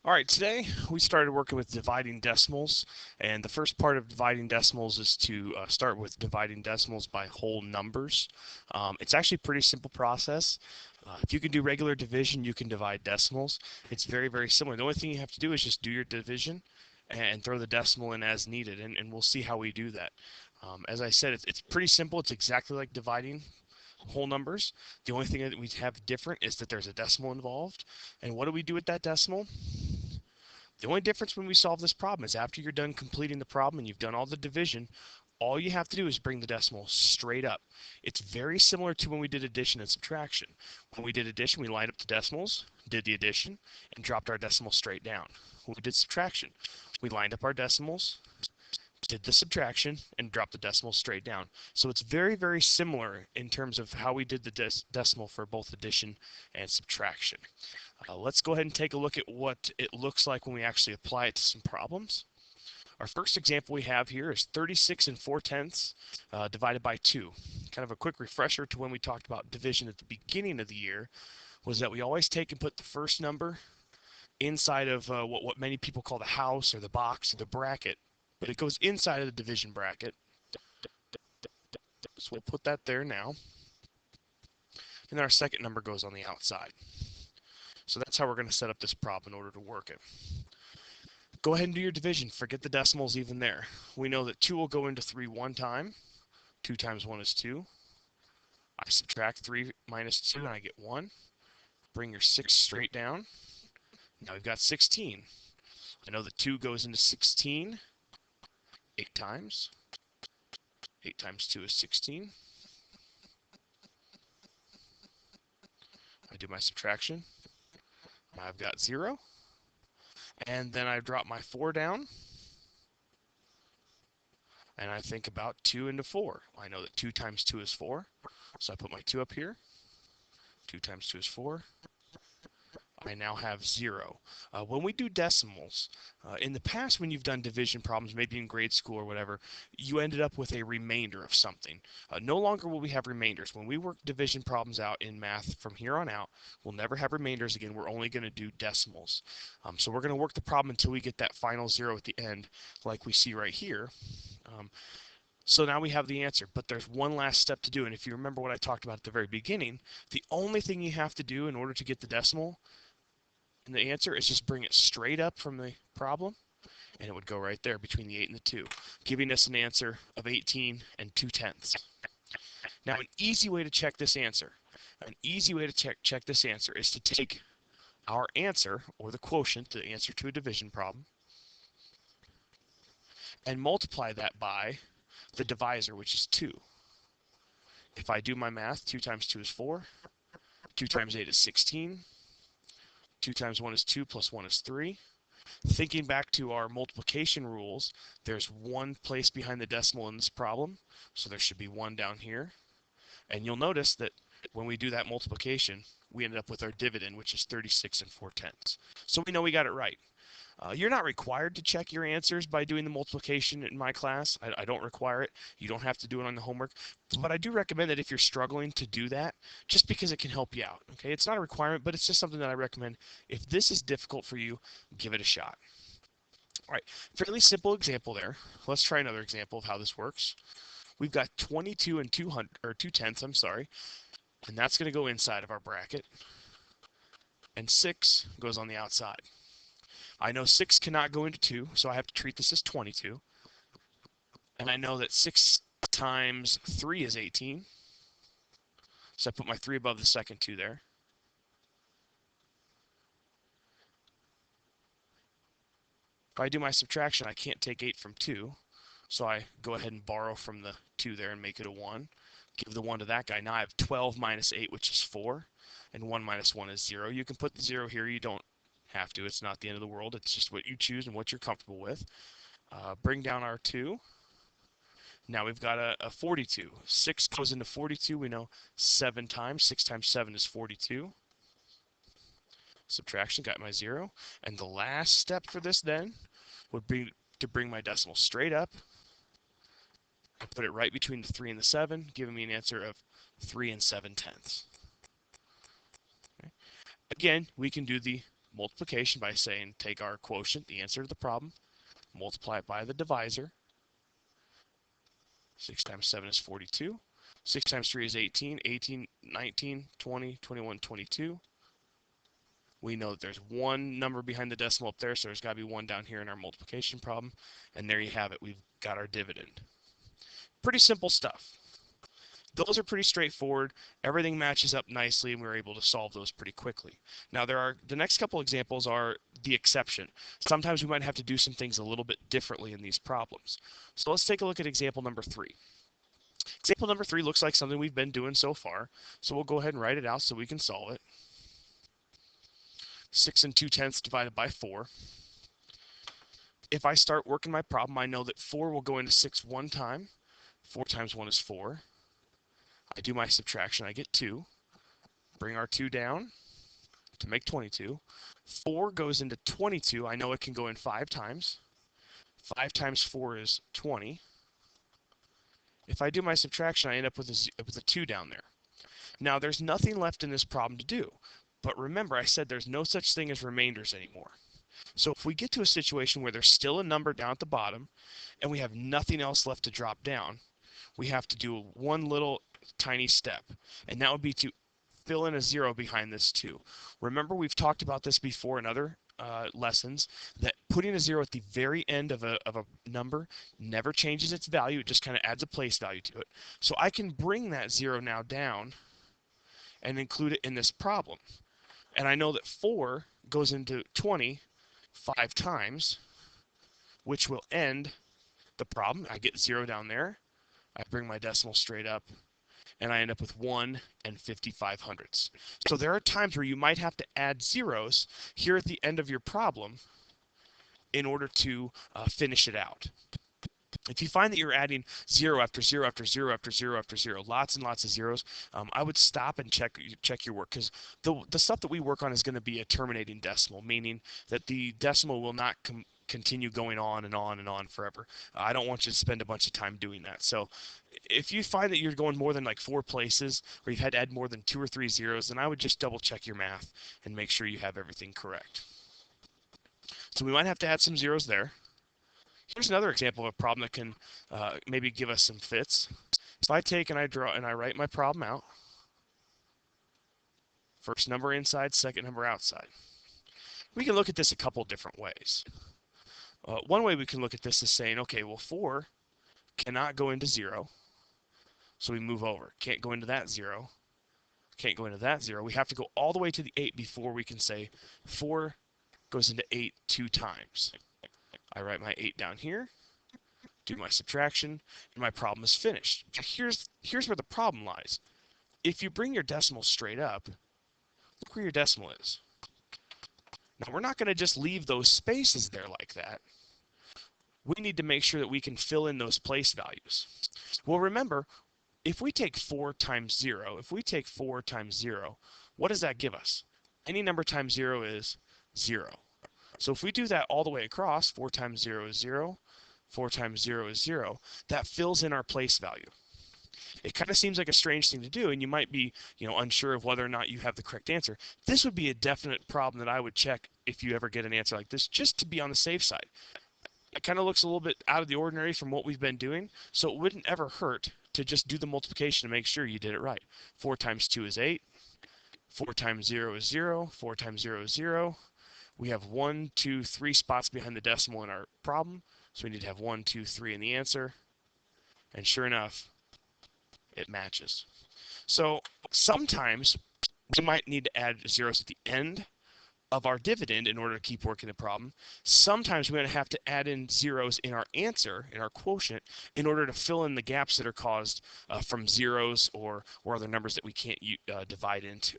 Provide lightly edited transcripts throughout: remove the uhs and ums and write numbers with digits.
All right, today we started working with dividing decimals, and the first part of dividing decimals is to start with dividing decimals by whole numbers. It's actually a pretty simple process. If you can do regular division, you can divide decimals. It's very, very similar. The only thing you have to do is just do your division and throw the decimal in as needed, and we'll see how we do that. As I said, it's pretty simple. It's exactly like dividing whole numbers. The only thing that we have different is that there's a decimal involved. And what do we do with that decimal? The only difference when we solve this problem is after you're done completing the problem and you've done all the division, all you have to do is bring the decimal straight up. It's very similar to when we did addition and subtraction. When we did addition, we lined up the decimals, did the addition, and dropped our decimal straight down. When we did subtraction, we lined up our decimals, did the subtraction, and dropped the decimal straight down. So it's very, very similar in terms of how we did the decimal for both addition and subtraction. Let's go ahead and take a look at what it looks like when we actually apply it to some problems. Our first example we have here is 36 and 4/10 divided by 2. Kind of a quick refresher to when we talked about division at the beginning of the year was that we always take and put the first number inside of what many people call the house or the box or the bracket, but it goes inside of the division bracket. So we'll put that there now. And then our second number goes on the outside. So that's how we're going to set up this problem in order to work it. Go ahead and do your division. Forget the decimals even there. We know that 2 will go into 3 one time. 2 times 1 is 2. I subtract 3 minus 2 and I get 1. Bring your 6 straight down. Now we've got 16. I know that 2 goes into 16 8 times. 8 times 2 is 16. I do my subtraction. I've got 0. And then I drop my 4 down. And I think about 2 into 4. I know that 2 times 2 is 4. So I put my 2 up here. 2 times 2 is 4. I now have 0. When we do decimals, in the past when you've done division problems, maybe in grade school or whatever, you ended up with a remainder of something. No longer will we have remainders. When we work division problems out in math from here on out, we'll never have remainders again. We're only going to do decimals. So we're going to work the problem until we get that final 0 at the end, like we see right here. So now we have the answer, but there's one last step to do. And if you remember what I talked about at the very beginning, the only thing you have to do in order to get the decimal and the answer is just bring it straight up from the problem, and it would go right there between the 8 and the 2, giving us an answer of 18 and 2/10. Now, an easy way to check this answer, check this answer is to take our answer, or the quotient, the answer to a division problem, and multiply that by the divisor, which is 2. If I do my math, 2 times 2 is 4, 2 times 8 is 16, 2 times 1 is 2, plus 1 is 3. Thinking back to our multiplication rules, there's 1 place behind the decimal in this problem, so there should be 1 down here. And you'll notice that when we do that multiplication, we ended up with our dividend, which is 36 and 4/10. So we know we got it right. You're not required to check your answers by doing the multiplication in my class. I don't require it. You don't have to do it on the homework. But I do recommend that if you're struggling to do that, just because it can help you out. Okay, it's not a requirement, but it's just something that I recommend. If this is difficult for you, give it a shot. All right, fairly simple example there. Let's try another example of how this works. We've got 22 and 2/10, I'm sorry, and that's going to go inside of our bracket. And 6 goes on the outside. I know 6 cannot go into 2, so I have to treat this as 22. And I know that 6 times 3 is 18. So I put my 3 above the second 2 there. If I do my subtraction, I can't take 8 from 2. So I go ahead and borrow from the 2 there and make it a 1. Give the 1 to that guy. Now I have 12 minus 8, which is 4. And 1 minus 1 is 0. You can put the 0 here. You don't have to. It's not the end of the world. It's just what you choose and what you're comfortable with. Bring down our 2. Now we've got a 42. 6 goes into 42. We know 7 times. 6 times 7 is 42. Subtraction, got my 0. And the last step for this then would be to bring my decimal straight up and put it right between the 3 and the 7, giving me an answer of 3 and 7/10. Okay. Again, we can do the multiplication by saying take our quotient, the answer to the problem, multiply it by the divisor. 6 times 7 is 42. 6 times 3 is 18. 18, 19, 20, 21, 22. We know that there's one number behind the decimal up there, so there's got to be one down here in our multiplication problem. And there you have it. We've got our dividend. Pretty simple stuff. Those are pretty straightforward. Everything matches up nicely, and we're able to solve those pretty quickly. Now, the next couple examples are the exception. Sometimes we might have to do some things a little bit differently in these problems. So let's take a look at example number 3. Example number 3 looks like something we've been doing so far. So we'll go ahead and write it out so we can solve it. 6 2/10 divided by 4. If I start working my problem, I know that 4 will go into 6 one time. 4 times 1 is 4. I do my subtraction, I get 2. Bring our 2 down to make 22. 4 goes into 22. I know it can go in 5 times. 5 times 4 is 20. If I do my subtraction, I end up with a 2 down there. Now, there's nothing left in this problem to do. But remember, I said there's no such thing as remainders anymore. So if we get to a situation where there's still a number down at the bottom, and we have nothing else left to drop down, we have to do one little tiny step, and that would be to fill in a 0 behind this 2. Remember, we've talked about this before in other lessons, that putting a 0 at the very end of a number never changes its value. It just kind of adds a place value to it. So I can bring that 0 now down and include it in this problem. And I know that 4 goes into 20 5 times, which will end the problem. I get 0 down there. I bring my decimal straight up, and I end up with 1 55/100. So there are times where you might have to add zeros here at the end of your problem in order to finish it out. If you find that you're adding 0 after 0 after 0 after 0 after 0, lots and lots of zeros, I would stop and check your work, because the stuff that we work on is going to be a terminating decimal, meaning that the decimal will not continue going on and on and on forever. I don't want you to spend a bunch of time doing that. So if you find that you're going more than like 4 places, or you've had to add more than 2 or 3 zeros, then I would just double check your math and make sure you have everything correct. So we might have to add some zeros there. Here's another example of a problem that can maybe give us some fits. If I take and I draw and I write my problem out, first number inside, second number outside. We can look at this a couple different ways. One way we can look at this is saying, okay, well, 4 cannot go into 0, so we move over. Can't go into that 0. Can't go into that 0. We have to go all the way to the 8 before we can say 4 goes into 8 2 times. I write my 8 down here, do my subtraction, and my problem is finished. Here's where the problem lies. If you bring your decimal straight up, look where your decimal is. Now, we're not going to just leave those spaces there like that. We need to make sure that we can fill in those place values. Well, remember, if we take 4 times 0, what does that give us? Any number times 0 is 0. So if we do that all the way across, 4 times 0 is 0, 4 times 0 is 0, that fills in our place value. It kind of seems like a strange thing to do, and you might be, unsure of whether or not you have the correct answer. This would be a definite problem that I would check if you ever get an answer like this, just to be on the safe side. It kind of looks a little bit out of the ordinary from what we've been doing, so it wouldn't ever hurt to just do the multiplication to make sure you did it right. 4 times 2 is 8, 4 times 0 is 0, 4 times 0 is 0. We have 1, 2, 3 spots behind the decimal in our problem, so we need to have 1, 2, 3 in the answer, and sure enough, it matches. So sometimes we might need to add zeros at the end of our dividend in order to keep working the problem. Sometimes we're going to have to add in zeros in our answer, in our quotient, in order to fill in the gaps that are caused from zeros or other numbers that we can't divide into.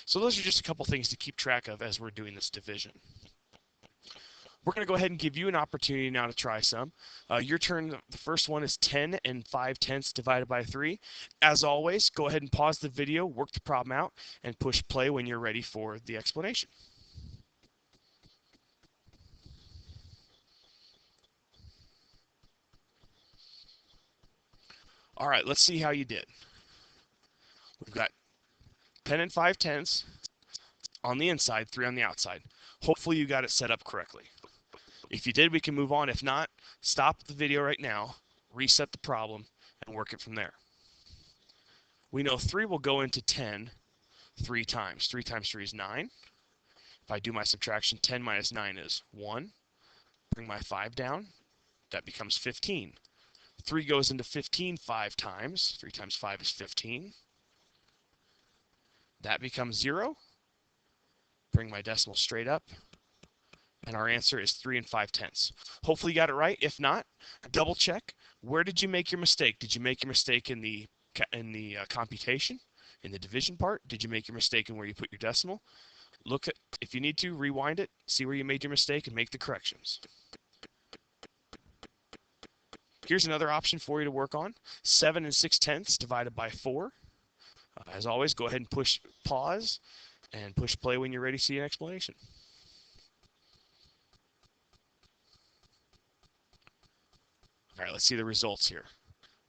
So those are just a couple things to keep track of as we're doing this division. We're going to go ahead and give you an opportunity now to try some. Your turn. The first one is 10 5/10 divided by 3. As always, go ahead and pause the video, work the problem out, and push play when you're ready for the explanation. All right, let's see how you did. We've got 10 5/10 on the inside, 3 on the outside. Hopefully you got it set up correctly. If you did, we can move on. If not, stop the video right now, reset the problem, and work it from there. We know 3 will go into 10 3 times. 3 times 3 is 9. If I do my subtraction, 10 minus 9 is 1. Bring my 5 down. That becomes 15. 3 goes into 15 5 times. 3 times 5 is 15. That becomes 0. Bring my decimal straight up. And our answer is 3 5/10. Hopefully you got it right. If not, double check. Where did you make your mistake? Did you make your mistake in the computation, in the division part? Did you make your mistake in where you put your decimal? Look at, if you need to, rewind it, see where you made your mistake, and make the corrections. Here's another option for you to work on. 7 6/10 divided by 4. As always, go ahead and push pause and push play when you're ready to see an explanation. All right, let's see the results here.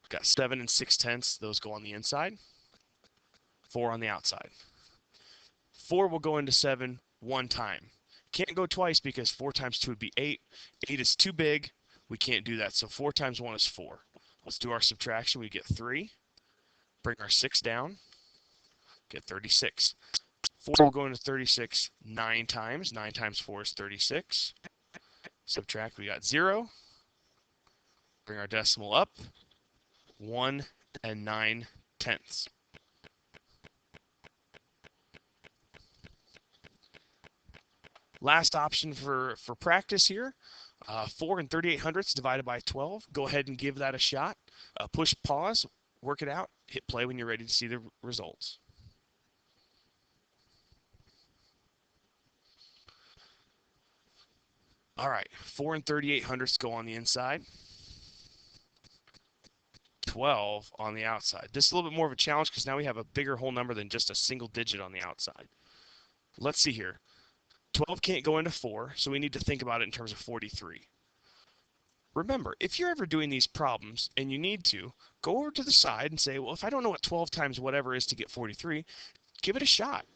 We've got 7 6/10. Those go on the inside. 4 on the outside. 4 will go into 7 one time. Can't go twice because 4 times 2 would be 8. 8 is too big. We can't do that. So 4 times 1 is 4. Let's do our subtraction. We get 3. Bring our 6 down. Get 36. 4 will go into 36 9 times. 9 times 4 is 36. Subtract. We got 0. Bring our decimal up. 1 9/10. Last option for practice here. 4 3/800 divided by 12. Go ahead and give that a shot. Push pause, work it out, hit play when you're ready to see the results. All right, 4 3/800 go on the inside. 12 on the outside. This is a little bit more of a challenge because now we have a bigger whole number than just a single digit on the outside. Let's see here. 12 can't go into 4, so we need to think about it in terms of 43. Remember, if you're ever doing these problems and you need to, go over to the side and say, well, if I don't know what 12 times whatever is to get 43, give it a shot.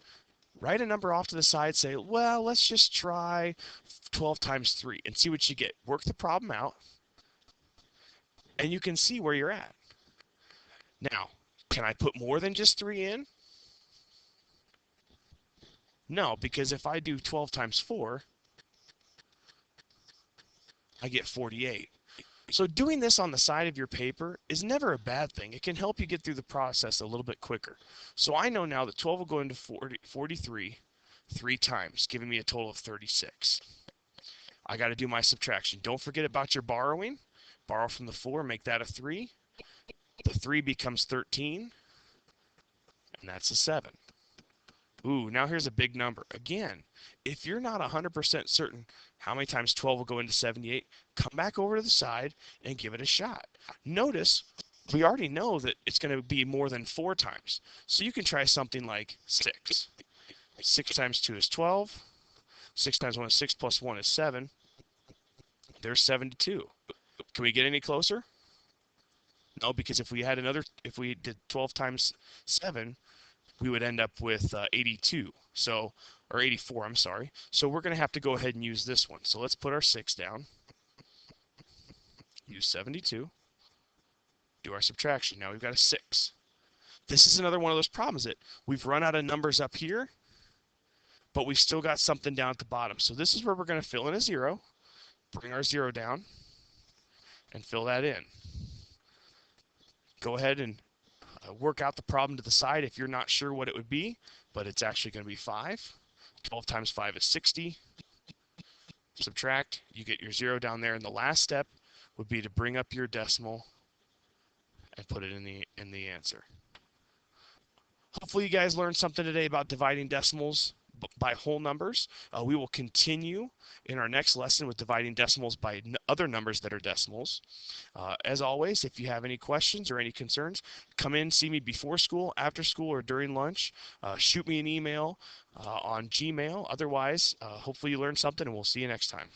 Write a number off to the side, say, well, let's just try 12 times 3 and see what you get. Work the problem out, and you can see where you're at. Now, can I put more than just 3 in? No, because if I do 12 times 4, I get 48. So doing this on the side of your paper is never a bad thing. It can help you get through the process a little bit quicker. So I know now that 12 will go into 43 3 times, giving me a total of 36. I got to do my subtraction. Don't forget about your borrowing. Borrow from the 4, make that a 3. The 3 becomes 13, and that's a 7. Ooh, now here's a big number. Again, if you're not 100% certain how many times 12 will go into 78, come back over to the side and give it a shot. Notice, we already know that it's going to be more than 4 times. So you can try something like 6. 6 times 2 is 12. 6 times 1 is 6 plus 1 is 7. There's 72. Can we get any closer? No, because if we did 12 times 7, we would end up with 82. So, or 84, I'm sorry. So we're going to have to go ahead and use this one. So let's put our 6 down. Use 72. Do our subtraction. Now we've got a 6. This is another one of those problems that we've run out of numbers up here, but we've still got something down at the bottom. So this is where we're going to fill in a 0. Bring our 0 down and fill that in. Go ahead and work out the problem to the side if you're not sure what it would be, but it's actually going to be 5. 12 times 5 is 60. Subtract, you get your 0 down there, and the last step would be to bring up your decimal and put it in the answer. Hopefully you guys learned something today about dividing decimals by whole numbers. We will continue in our next lesson with dividing decimals by other numbers that are decimals. As always, if you have any questions or any concerns, come in, see me before school, after school, or during lunch. Shoot me an email on Gmail. Otherwise, hopefully you learned something, and we'll see you next time.